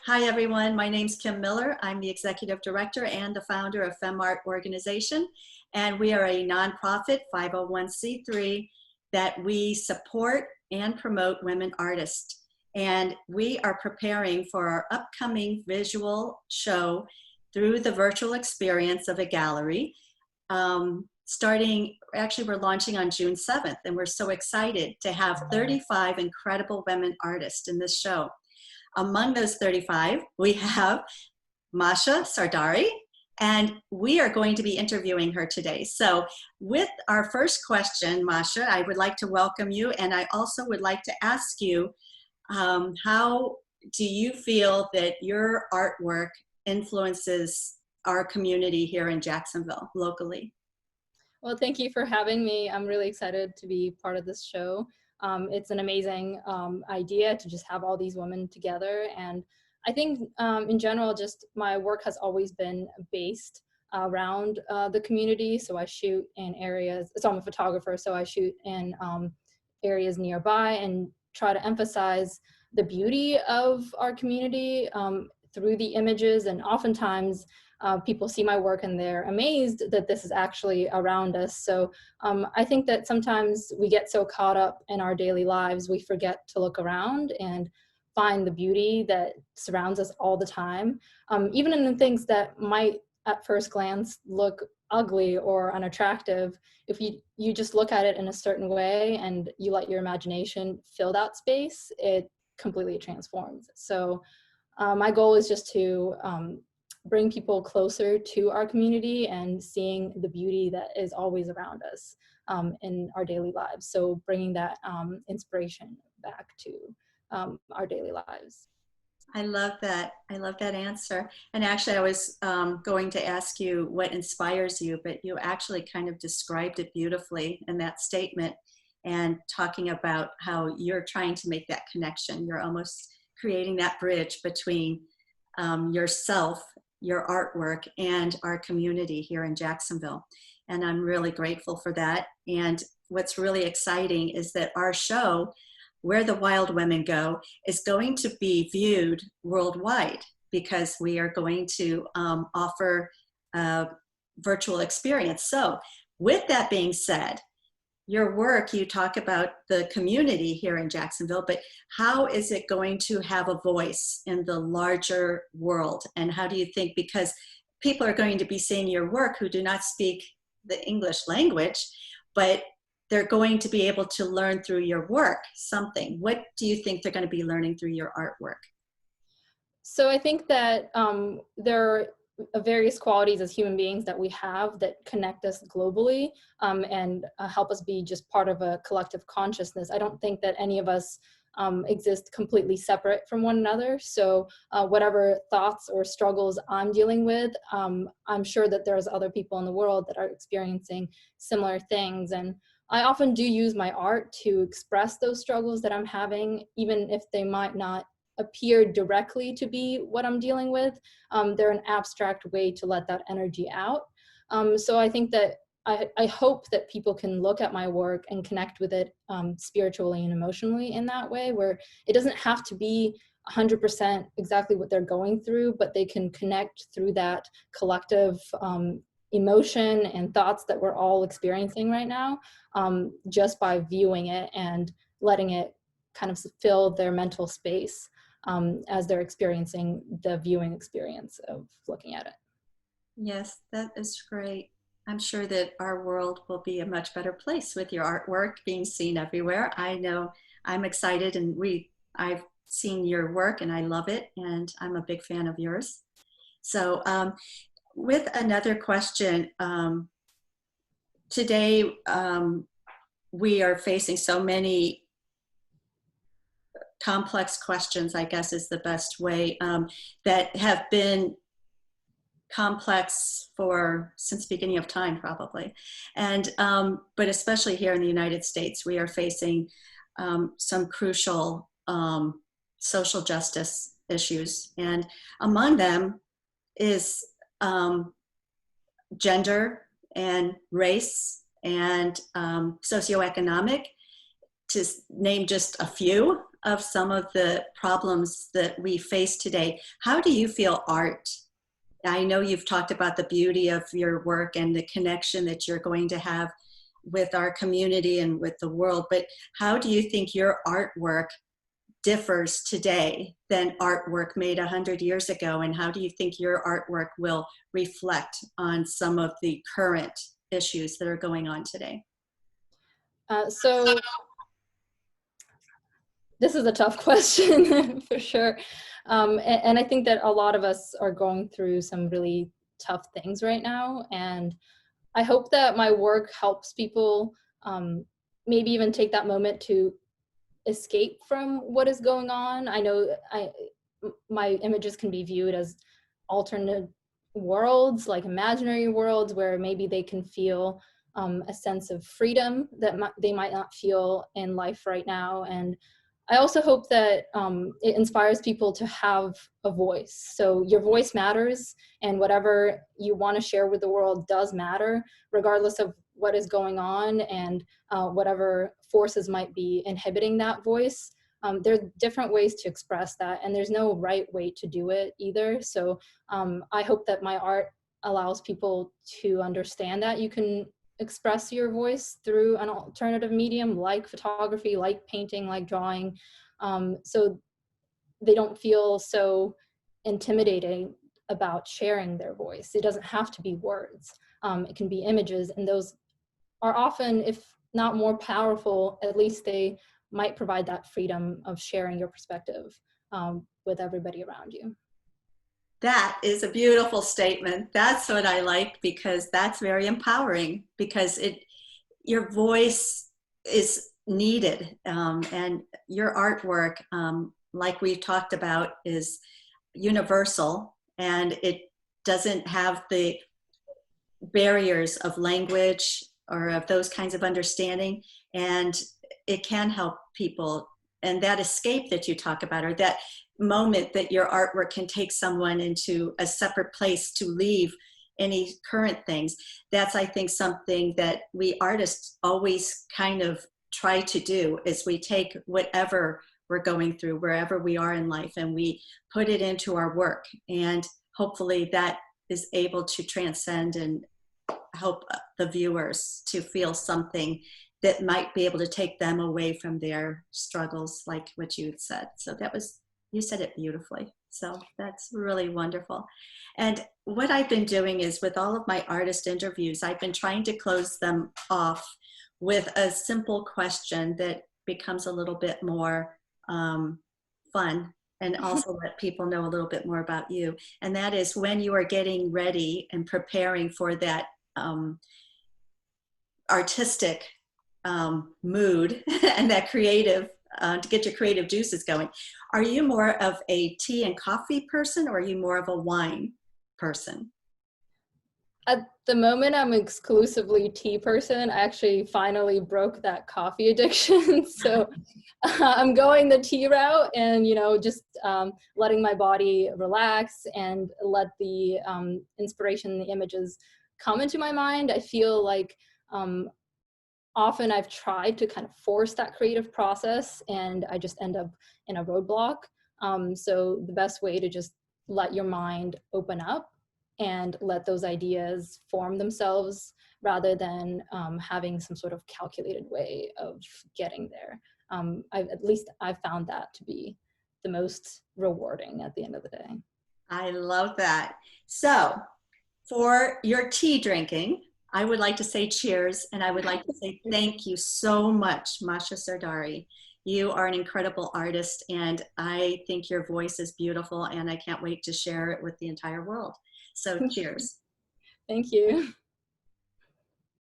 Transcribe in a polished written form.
Hi, everyone. My name's Kim Miller. I'm the Executive Director and the founder of FemArt Organization, and we are a nonprofit 501c3 that we support and promote women artists. And we are preparing for our upcoming visual show through the virtual experience of a gallery. Actually, we're launching on June 7th, and we're so excited to have 35 incredible women artists in this show. Among those 35, we have Masha Sardari, and we are going to be interviewing her today. So with our first question, Masha, I would like to welcome you, and I also would like to ask you, how do you feel that your artwork influences our community here in Jacksonville locally? Well, thank you for having me. I'm really excited to be part of this show. It's an amazing idea to just have all these women together. And I think in general, just my work has always been based around the community. So I shoot in areas, so I'm a photographer, so I shoot in areas nearby and try to emphasize the beauty of our community through the images. And oftentimes people see my work and they're amazed that this is actually around us. So I think that sometimes we get so caught up in our daily lives, we forget to look around and find the beauty that surrounds us all the time, even in the things that might at first glance look ugly or unattractive. If you just look at it in a certain way and you let your imagination fill that space, it completely transforms. So my goal is just to bring people closer to our community and seeing the beauty that is always around us in our daily lives. So bringing that inspiration back to our daily lives. I love that. I love that answer. And actually, I was going to ask you what inspires you, but you actually kind of described it beautifully in that statement and talking about how you're trying to make that connection. You're almost creating that bridge between yourself, your artwork, and our community here in Jacksonville. And I'm really grateful for that. And what's really exciting is that our show, Where the Wild Women Go, is going to be viewed worldwide because we are going to offer a virtual experience. So with that being said, your work, you talk about the community here in Jacksonville, but how is it going to have a voice in the larger world? And how do you think, because people are going to be seeing your work who do not speak the English language, but they're going to be able to learn through your work something. What do you think they're going to be learning through your artwork? So I think that there are various qualities as human beings that we have that connect us globally and help us be just part of a collective consciousness. I don't think that any of us exist completely separate from one another. So whatever thoughts or struggles I'm dealing with, I'm sure that there's other people in the world that are experiencing similar things. And I often do use my art to express those struggles that I'm having, even if they might not appear directly to be what I'm dealing with. They're an abstract way to let that energy out. So I think that I hope that people can look at my work and connect with it spiritually and emotionally in that way, where it doesn't have to be 100% exactly what they're going through, but they can connect through that collective emotion and thoughts that we're all experiencing right now, just by viewing it and letting it kind of fill their mental space as they're experiencing the viewing experience of looking at it. Yes, that is great. I'm sure that our world will be a much better place with your artwork being seen everywhere. I know I'm excited, and I've seen your work and I love it, and I'm a big fan of yours. So with another question, today we are facing so many complex questions, I guess is the best way, that have been complex since the beginning of time, probably. And but especially here in the United States, we are facing some crucial social justice issues. And among them is gender and race and socioeconomic, to name just a few. of some of the problems that we face today, how do you feel art? I know you've talked about the beauty of your work and the connection that you're going to have with our community and with the world, but how do you think your artwork differs today than artwork made 100 years ago? And how do you think your artwork will reflect on some of the current issues that are going on today? So this is a tough question for sure. And I think that a lot of us are going through some really tough things right now. And I hope that my work helps people maybe even take that moment to escape from what is going on. I know my images can be viewed as alternate worlds, like imaginary worlds, where maybe they can feel a sense of freedom that they might not feel in life right now. And I also hope that it inspires people to have a voice. So your voice matters, and whatever you want to share with the world does matter, regardless of what is going on and whatever forces might be inhibiting that voice. There are different ways to express that, and there's no right way to do it either. So I hope that my art allows people to understand that you can express your voice through an alternative medium like photography, like painting, like drawing, so they don't feel so intimidating about sharing their voice. It doesn't have to be words. It can be images, and those are often, if not more powerful, at least they might provide that freedom of sharing your perspective with everybody around you. That is a beautiful statement. That's what I like, because that's very empowering, because your voice is needed, and your artwork, like we talked about, is universal, and it doesn't have the barriers of language or of those kinds of understanding, and it can help people. And that escape that you talk about, or that moment that your artwork can take someone into a separate place to leave any current things, that's, I think, something that we artists always kind of try to do, is we take whatever we're going through, wherever we are in life, and we put it into our work, and hopefully that is able to transcend and help the viewers to feel something that might be able to take them away from their struggles, like what you had said. So you said it beautifully. So that's really wonderful. And what I've been doing is, with all of my artist interviews, I've been trying to close them off with a simple question that becomes a little bit more fun, and also let people know a little bit more about you. And that is, when you are getting ready and preparing for that artistic mood and that creative, to get your creative juices going, are you more of a tea and coffee person, or are you more of a wine person? At the moment, I'm exclusively tea person. I actually finally broke that coffee addiction. So I'm going the tea route, and, just letting my body relax and let the inspiration, the images come into my mind. I feel like often I've tried to kind of force that creative process, and I just end up in a roadblock. So the best way to just let your mind open up and let those ideas form themselves, rather than having some sort of calculated way of getting there. At least I've found that to be the most rewarding at the end of the day. I love that. So for your tea drinking, I would like to say cheers, and I would like to say thank you so much, Masha Sardari. You are an incredible artist, and I think your voice is beautiful, and I can't wait to share it with the entire world. So cheers. Thank you.